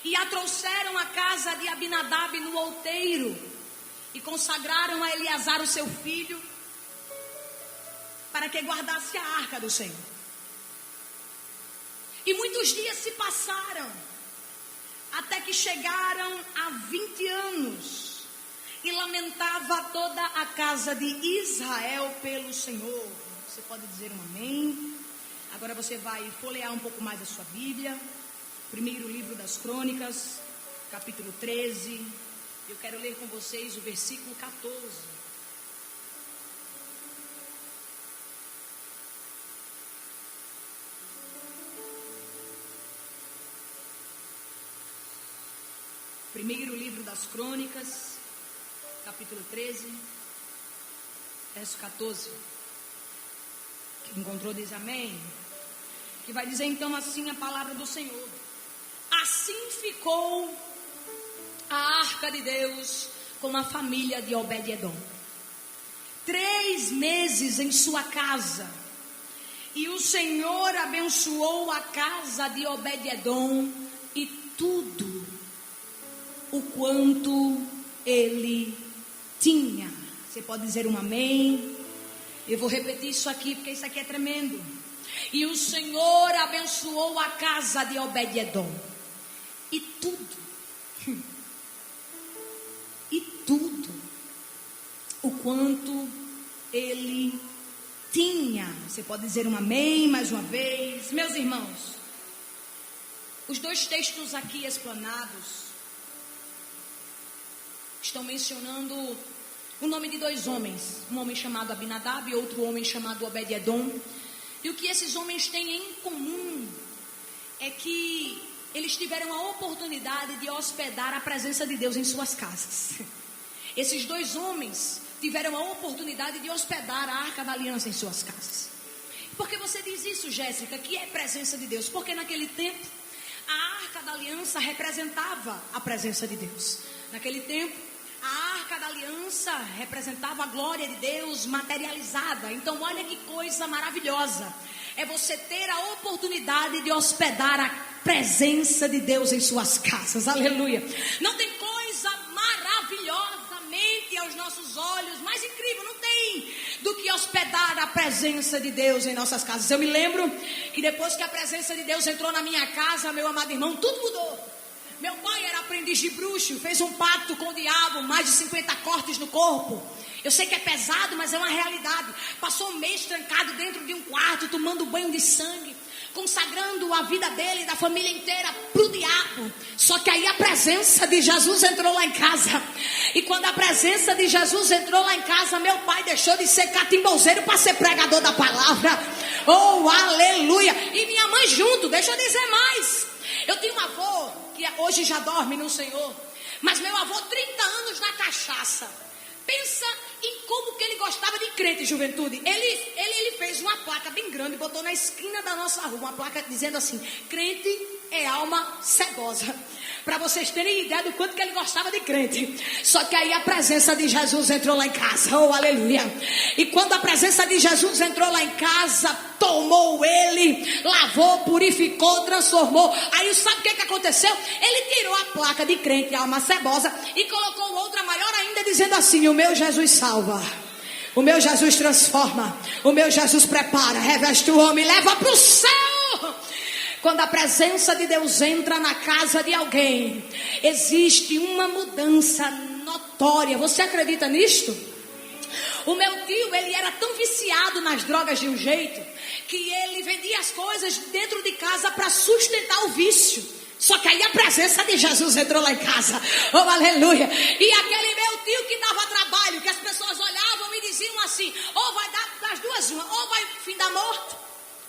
e a trouxeram à casa de Abinadab no outeiro, e consagraram a Eleazar o seu filho, para que guardasse a arca do Senhor. E muitos dias se passaram, até que chegaram a 20 anos, e lamentava toda a casa de Israel pelo Senhor. Você pode dizer um amém? Agora você vai folhear um pouco mais a sua Bíblia. Primeiro livro das Crônicas, capítulo 13. Eu quero ler com vocês o versículo 14. Primeiro livro das Crônicas, capítulo 13, verso 14. Quem encontrou diz amém. Que vai dizer então assim a palavra do Senhor. Assim ficou a arca de Deus com a família de Obed-edom. 3 meses em sua casa. E o Senhor abençoou a casa de Obed-edom e tudo o quanto ele tinha. Você pode dizer um amém? Eu vou repetir isso aqui porque isso aqui é tremendo. E o Senhor abençoou a casa de Obed-edom e tudo o quanto ele tinha. Você pode dizer um amém mais uma vez? Meus irmãos, os 2 textos aqui explanados estão mencionando o nome de 2 homens, um homem chamado Abinadab e outro homem chamado Obed-edom. E o que esses homens têm em comum é que eles tiveram a oportunidade de hospedar a presença de Deus em suas casas. Esses 2 homens tiveram a oportunidade de hospedar a Arca da Aliança em suas casas. Por que você diz isso, Jéssica? Que é presença de Deus? Porque naquele tempo a Arca da Aliança representava a presença de Deus. Naquele tempo a Arca da Aliança representava a glória de Deus materializada. Então olha que coisa maravilhosa é você ter a oportunidade de hospedar a presença de Deus em suas casas. Aleluia. Não tem coisa maravilhosamente aos nossos olhos mais incrível, não tem, do que hospedar a presença de Deus em nossas casas. Eu me lembro que depois que a presença de Deus entrou na minha casa, meu amado irmão, tudo mudou. Meu pai era aprendiz de bruxo, fez um pacto com o diabo, mais de 50 cortes no corpo. Eu sei que é pesado, mas é uma realidade. Passou um mês trancado dentro de um quarto, tomando banho de sangue, consagrando a vida dele e da família inteira para o diabo. Só que aí a presença de Jesus entrou lá em casa. E quando a presença de Jesus entrou lá em casa, meu pai deixou de ser catimbozeiro para ser pregador da palavra. Oh, aleluia! E minha mãe junto, deixa eu dizer mais. Eu tinha um avô que hoje já dorme no Senhor, mas meu avô 30 anos na cachaça. Pensa em como que ele gostava de crente, juventude. Ele fez uma placa bem grande, botou na esquina da nossa rua, uma placa dizendo assim: crente é alma cebosa. Para vocês terem ideia do quanto que ele gostava de crente. Só que aí a presença de Jesus entrou lá em casa. Oh, aleluia. E quando a presença de Jesus entrou lá em casa, tomou ele, lavou, purificou, transformou. Aí sabe o que aconteceu? Ele tirou a placa de crente, alma cebosa, e colocou outra maior ainda, dizendo assim: o meu Jesus salva, o meu Jesus transforma, o meu Jesus prepara, reveste o homem, leva para o céu. Quando a presença de Deus entra na casa de alguém, existe uma mudança notória. Você acredita nisto? O meu tio, ele era tão viciado nas drogas de um jeito que ele vendia as coisas dentro de casa para sustentar o vício. Só que aí a presença de Jesus entrou lá em casa. Oh, aleluia. E aquele meu tio que dava trabalho, que as pessoas olhavam e diziam assim: ou vai dar das duas uma, ou vai findar morto,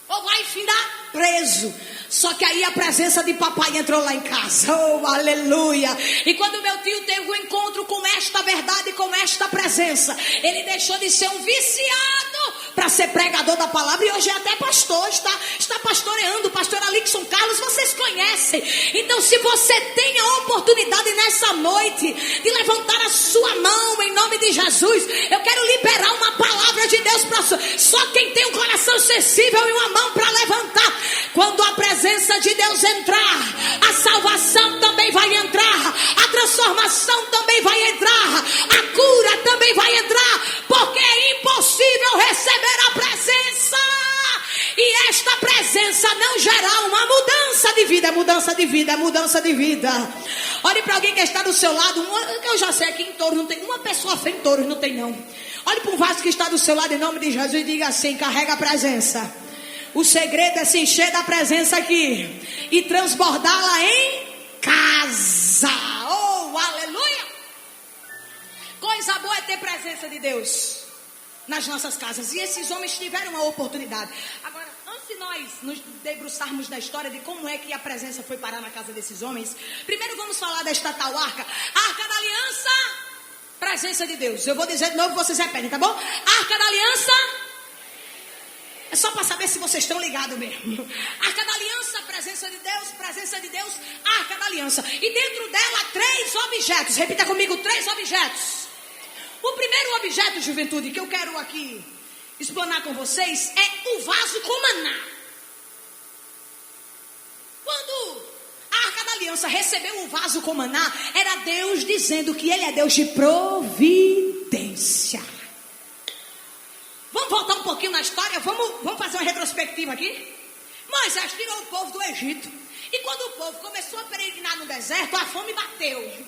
ou vai findar preso. Só que aí a presença de papai entrou lá em casa. Oh, aleluia. E quando meu tio teve um encontro com esta verdade, com esta presença, ele deixou de ser um viciado para ser pregador da palavra. E hoje é até pastor, está pastoreando. O pastor Alixson Carlos, vocês conhecem. Então, se você tem a oportunidade nessa noite de levantar a sua mão em nome de Jesus, eu quero liberar uma palavra de Deus para só quem tem um coração sensível e uma mão para levantar. Quando a presença de Deus entrar, a salvação também transformação também vai entrar, a cura também vai entrar, porque é impossível receber a presença e esta presença não gerar uma mudança de vida. Mudança de vida, mudança de vida. Olhe para alguém que está do seu lado. Eu já sei que em Touros não tem uma pessoa feia, em Touros não tem não. Olhe para um vaso que está do seu lado em nome de Jesus e diga assim: carrega a presença. O segredo é se encher da presença aqui e transbordá-la em casa. Oh, aleluia! Coisa boa é ter presença de Deus nas nossas casas. E esses homens tiveram uma oportunidade. Agora, antes de nós nos debruçarmos da história de como é que a presença foi parar na casa desses homens, primeiro vamos falar desta tal arca. Arca da aliança, presença de Deus. Eu vou dizer de novo, vocês repetem, tá bom? Arca da aliança. É só para saber se vocês estão ligados mesmo. Arca da aliança, presença de Deus, arca da aliança. E dentro dela 3 objetos. Repita comigo, 3 objetos. O primeiro objeto, juventude, que eu quero aqui explanar com vocês é o vaso com maná. Quando a arca da aliança recebeu o vaso com maná, era Deus dizendo que Ele é Deus de providência. Vamos voltar um pouquinho na história, vamos fazer uma retrospectiva aqui. Moisés tirou o povo do Egito. E quando o povo começou a peregrinar no deserto, a fome bateu.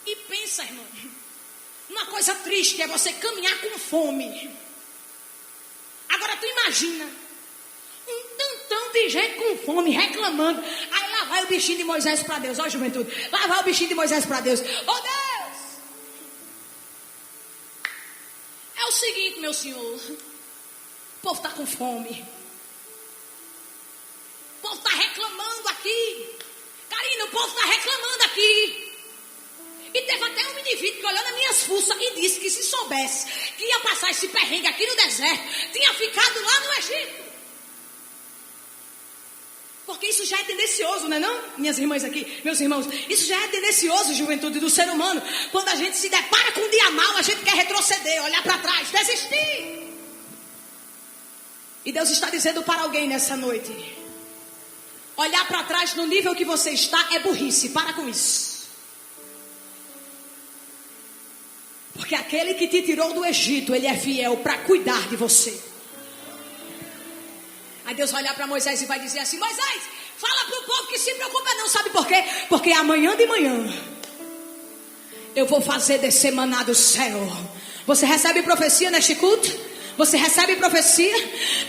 E pensa, irmão, uma coisa triste é você caminhar com fome. Agora tu imagina um tantão de gente com fome, reclamando. Aí lá vai o bichinho de Moisés para Deus. Ó, juventude, lá vai o bichinho de Moisés para Deus. Ó, Deus! É o seguinte, meu senhor, o povo está com fome, o povo está reclamando aqui, Karina, o povo está reclamando aqui. E teve até um indivíduo que olhou nas minhas fuças e disse que se soubesse que ia passar esse perrengue aqui no deserto, tinha ficado lá no Egito. Porque isso já é tendencioso, não é não? Minhas irmãs aqui, meus irmãos, isso já é tendencioso, juventude, do ser humano. Quando a gente se depara com um dia mau, a gente quer retroceder, olhar para trás, desistir. E Deus está dizendo para alguém nessa noite: olhar para trás no nível que você está é burrice, para com isso. Porque aquele que te tirou do Egito, Ele é fiel para cuidar de você. Aí Deus vai olhar para Moisés e vai dizer assim: Moisés, fala para o povo que se preocupa não. Sabe por quê? Porque amanhã de manhã eu vou fazer descer maná do céu. Você recebe profecia neste culto? Você recebe profecia?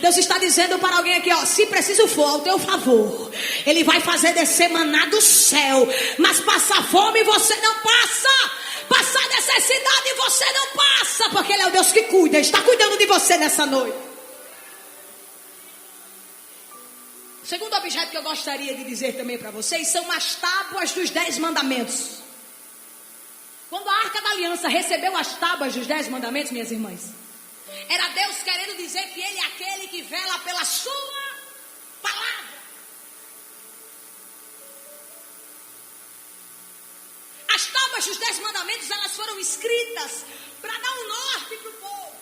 Deus está dizendo para alguém aqui, ó: se preciso for ao teu favor, Ele vai fazer descer maná do céu. Mas passar fome você não passa, passar necessidade você não passa, porque Ele é o Deus que cuida, está cuidando de você nessa noite. O segundo objeto que eu gostaria de dizer também para vocês são as tábuas dos 10 mandamentos. Quando a arca da aliança recebeu as tábuas dos 10 mandamentos, minhas irmãs, era Deus querendo dizer que Ele é aquele que vela pela sua palavra. As tábuas dos 10 mandamentos, elas foram escritas para dar um norte para o povo.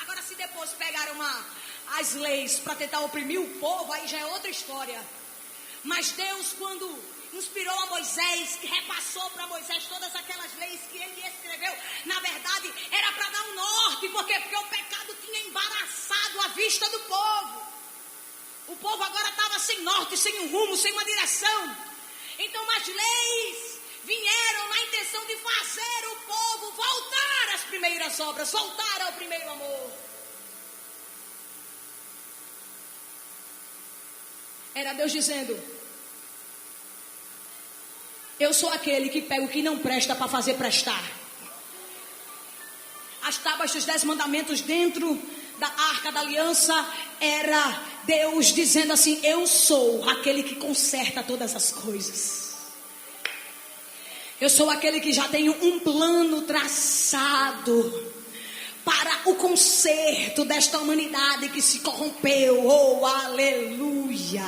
Agora, se depois pegaram as leis para tentar oprimir o povo, aí já é outra história. Mas Deus, quando inspirou a Moisés, que repassou para Moisés todas aquelas leis que ele escreveu, na verdade era para dar um norte. Por quê? Porque o pecado tinha embaraçado a vista do povo. O povo agora estava sem norte, sem um rumo, sem uma direção. Então as leis vieram na intenção de fazer o povo voltar às primeiras obras, voltar ao primeiro amor. Era Deus dizendo: eu sou aquele que pega o que não presta para fazer prestar. As tábuas dos 10 mandamentos dentro da arca da aliança era Deus dizendo assim: eu sou aquele que conserta todas as coisas. Eu sou aquele que já tenho um plano traçado para o conserto desta humanidade que se corrompeu. Oh, aleluia!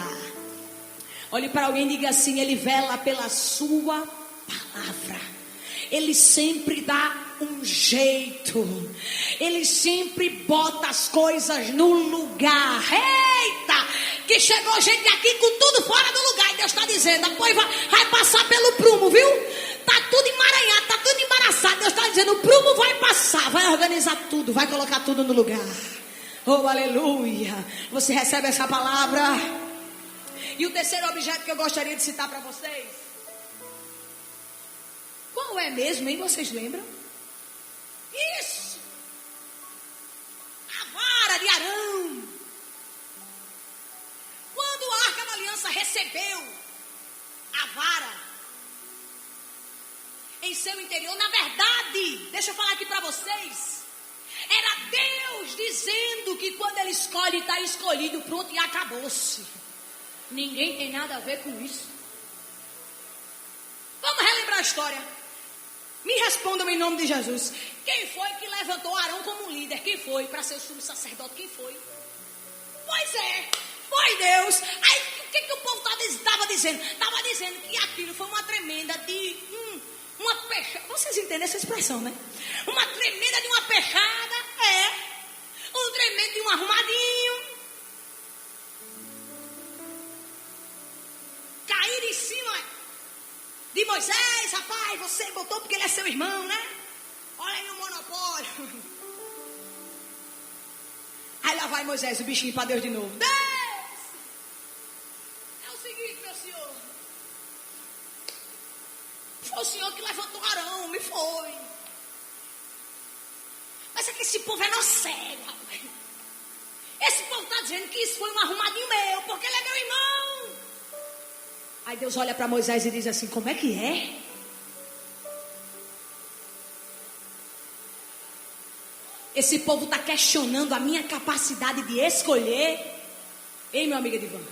Olhe para alguém e diga assim: Ele vela pela sua palavra. Ele sempre dá um jeito. Ele sempre bota as coisas no lugar. Eita! Que chegou gente aqui com tudo fora do lugar. E Deus está dizendo: a coisa vai passar pelo prumo, viu? organizar tudo, vai colocar tudo no lugar. Oh, aleluia. Você recebe essa palavra? E o terceiro objeto que eu gostaria de citar para vocês. Qual é mesmo, hein? Vocês lembram? Isso! A vara de Arão. Quando a Arca da Aliança recebeu a vara em seu interior, na verdade, deixa eu falar aqui para vocês, era Deus dizendo que quando Ele escolhe, está escolhido, pronto e acabou-se. Ninguém tem nada a ver com isso. Vamos relembrar a história. Me respondam em nome de Jesus. Quem foi que levantou Arão como líder? Quem foi para ser o sumo sacerdote? Quem foi? Pois é, foi Deus. Aí o que o povo estava dizendo? Estava dizendo que aquilo foi uma tremenda de uma peixada. Vocês entendem essa expressão, né? Uma tremenda de uma peixada. Um tremendo de um arrumadinho. Cair em cima de Moisés, rapaz, você botou porque ele é seu irmão, né? Olha aí o monopólio. Aí lá vai Moisés, o bichinho para Deus de novo. Deus! É o seguinte, meu senhor. Foi o senhor que levantou Arão, me foi. Mas é que esse povo é nosso cego, rapaz. Esse povo está dizendo que isso foi um arrumadinho meu, porque ele é meu irmão. Aí Deus olha para Moisés e diz assim: como é que é? Esse povo está questionando a minha capacidade de escolher. Ei, meu amigo Edivan,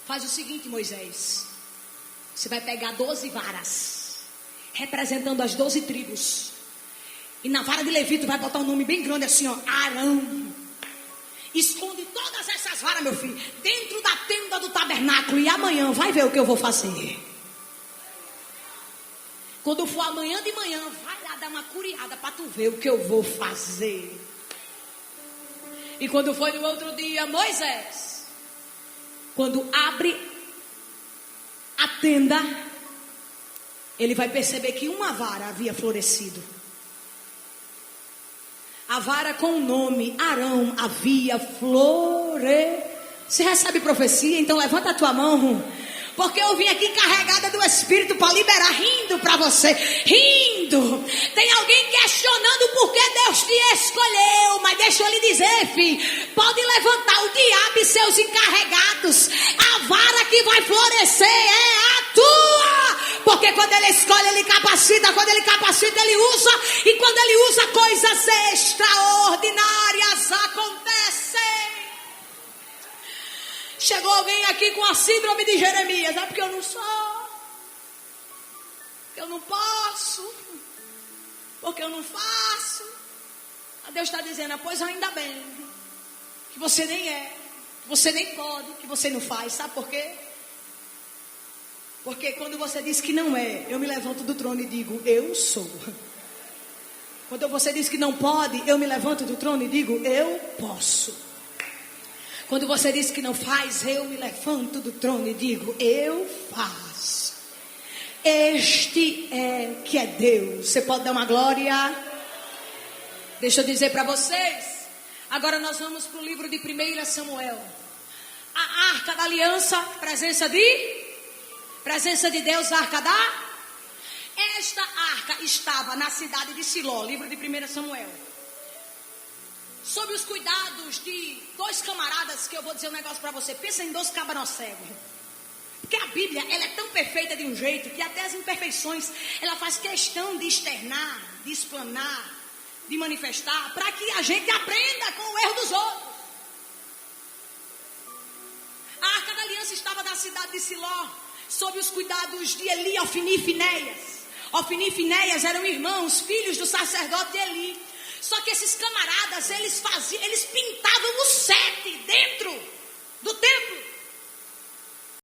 faz o seguinte, Moisés. Você vai pegar 12 varas, representando as 12 tribos. E na vara de Levi tu vai botar um nome bem grande assim, ó, Arão. Esconde todas essas varas, meu filho, dentro da tenda do tabernáculo. E amanhã vai ver o que eu vou fazer. Quando for amanhã de manhã, vai lá dar uma curiada para tu ver o que eu vou fazer. E quando foi no outro dia, Moisés, quando abre a tenda, ele vai perceber que uma vara havia florescido. A vara com o nome Arão havia florescido. Você recebe profecia? Então levanta a tua mão. Porque eu vim aqui carregada do Espírito para liberar, rindo para você. Rindo. Tem alguém questionando por que Deus te escolheu. Mas deixa eu lhe dizer, filho. Pode levantar o diabo e seus encarregados. A vara que vai florescer é a tua. Porque quando Ele escolhe, Ele capacita. Quando Ele capacita, Ele usa. E quando Ele usa, coisas extraordinárias acontecem. Chegou alguém aqui com a síndrome de Jeremias. É porque eu não sou. Porque eu não posso. Porque eu não faço. A Deus está dizendo, pois ainda bem. Que você nem é. Que você nem pode. Que você não faz. Sabe por quê? Porque quando você diz que não é, eu me levanto do trono e digo, eu sou. Quando você diz que não pode, eu me levanto do trono e digo, eu posso. Quando você diz que não faz, eu me levanto do trono e digo, eu faço. Este é que é Deus. Você pode dar uma glória? Deixa eu dizer para vocês. Agora nós vamos para o livro de 1 Samuel. A Arca da Aliança, presença de Deus, a Arca da... Esta arca estava na cidade de Siló, livro de 1 Samuel. Sob os cuidados de 2 camaradas, que eu vou dizer um negócio para você. Pensa em 2 cabanos cegos. Porque a Bíblia, ela é tão perfeita de um jeito, que até as imperfeições, ela faz questão de externar, de explanar, de manifestar, para que a gente aprenda com o erro dos outros. A Arca da Aliança estava na cidade de Siló, sob os cuidados de Eli, Ofni e Finéias. Ofni e Finéias eram irmãos, filhos do sacerdote Eli. Só que esses camaradas, eles pintavam o 7 dentro do templo.